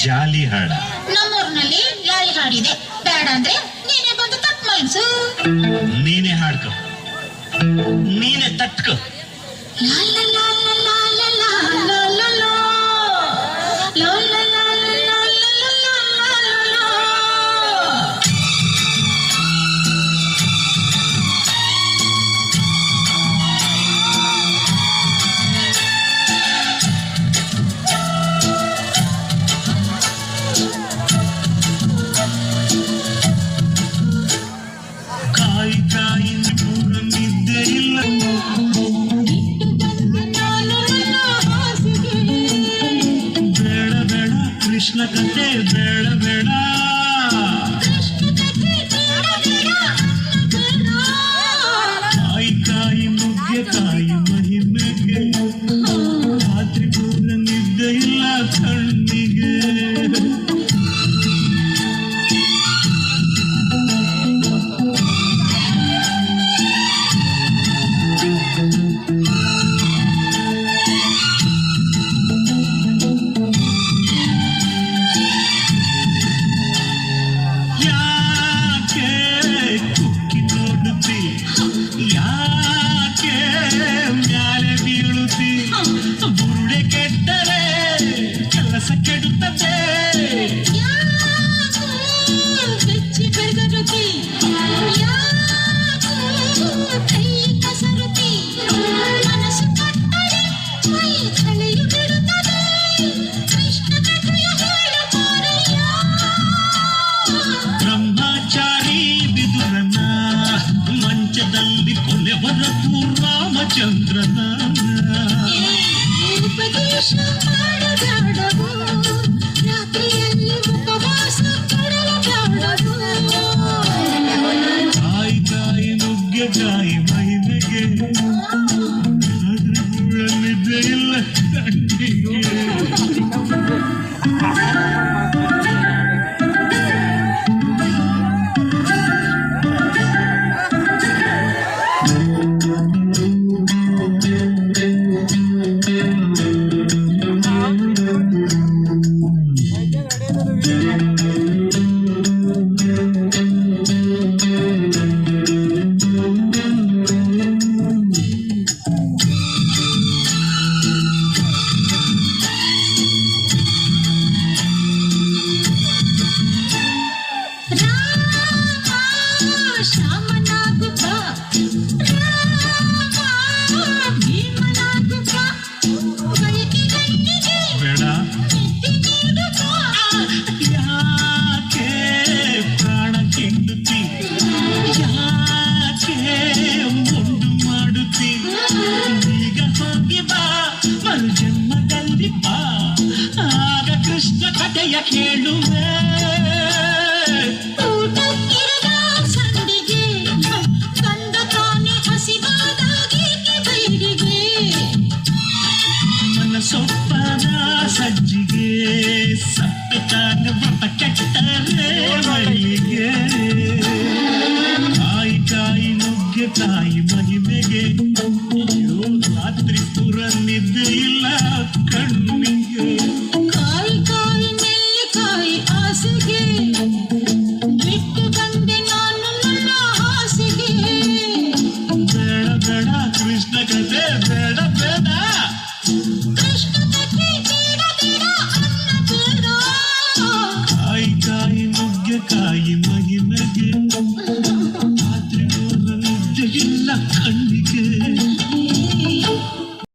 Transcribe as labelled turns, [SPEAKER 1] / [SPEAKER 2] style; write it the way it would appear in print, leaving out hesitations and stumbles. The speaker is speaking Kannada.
[SPEAKER 1] ಜಾಲಿ ಹಾಡ.
[SPEAKER 2] ನಮ್ಮೂರಿನಲ್ಲಿ ಲಾಲಿ ಹಾಡಿದೆ, ಬೇಡ ಅಂದ್ರೆ ನೀನೇ ಬಂದು ತಪ್ಪು ಮನ್ಸು.
[SPEAKER 1] ನೀನೇ ಹಾಡ್ಕೊ, ನೀನೇ ತಟ್ಕೊ. ಕಾಯಿ ಕಾಯಿ ನಿದ್ದೆ ಇಲ್ಲ, ಬೇಡ ಬೇಡ ಕೃಷ್ಣ ಕಥೆ ಬೇಡ ಬೇಡ. ಕಾಯಿ ಕಾಯಿ ನುಗ್ಗೆಕಾಯಿ ಮಹಿಮೆಗೆ, ರಾತ್ರಿ ಪೂರ ನಿದ್ದೆ ಇಲ್ಲ ಕಣ್ಣಿಗೆ. ಯಾಕೆ ಕುಕ್ಕಿ ನೋಡುತ್ತಿ, ಯಾಕೆ ಮ್ಯಾಲೆ ಬೀಳುತ್ತಿ, ಬುರುಡೆ ಕೆಟ್ಟರೆ ಕೆಲಸ ಕೆಡುತ್ತದೆ. ಬ್ರಹ್ಮಚಾರಿ ಬಿದುರನ ಮಂಚದಲ್ಲಿ ಕೊಲೆ ಹೊರತು ರಾಮಚಂದ್ರನ.
[SPEAKER 3] ಉಪದೇಶ ಮಾಡಬೇಡವು, ರಾತ್ರಿಯಲ್ಲಿ ಉಪವಾಸ ಪಡಬೇಡವು.
[SPEAKER 1] ಕಾಯಿ ಕಾಯಿ ನುಗ್ಗೆಕಾಯಿ ಮಹಿಮೆಗೆ, ನಿದ್ದೆ ಇಲ್ಲ ಕಣ್ಣಿಗೆ. ಬೇಡ ಯಾಕೆ ಪ್ರಾಣ ಕೆಂಡುತ್ತಿ, ಯಾಕೆ ಮುಂಡು ಮಾಡುತ್ತಿ. ಈಗ ಹೋಗಿ ಬಾ ಮರು ಜನ್ಮದಲ್ಲಿ ಬಾ, ಆಗ ಕೃಷ್ಣ ಕಥೆಯ ಕೇಳುವೆ. ಸೊಪ್ಪದ ಸಜ್ಜಿಗೆ ಸಪ್ಪತಾನ ಬಪ್ಪ ಕೆಟ್ಟರೆ ಮೈಗೆ. ಕಾಯಿ ಕಾಯಿ ನುಗ್ಗೆಕಾಯಿ ಮಹಿಮೆಗೆ, ರಾತ್ರಿ ಪೂರ ನಿದ್ದೆ ಇಲ್ಲ ಕಣ್ಣಿಗೆ.
[SPEAKER 3] ಕಾಯಿ ಕಾಯಿ ನೆಲ್ಲಿಕಾಯಿ ಆಸೆಗೆ, ಬಿಟ್ಟು ಬಂದೆ ನಾನು ನನ್ನ ಹಾಸಿಗೆ.
[SPEAKER 1] ಬೇಡ ಬೇಡ ಕೃಷ್ಣ ಕಥೆ ಬೇಡ ಬೇಡ. ಕಾಯಿ ಕಾಯಿ ನುಗ್ಗೆಕಾಯಿ ಮಹಿಮೆಗೆ,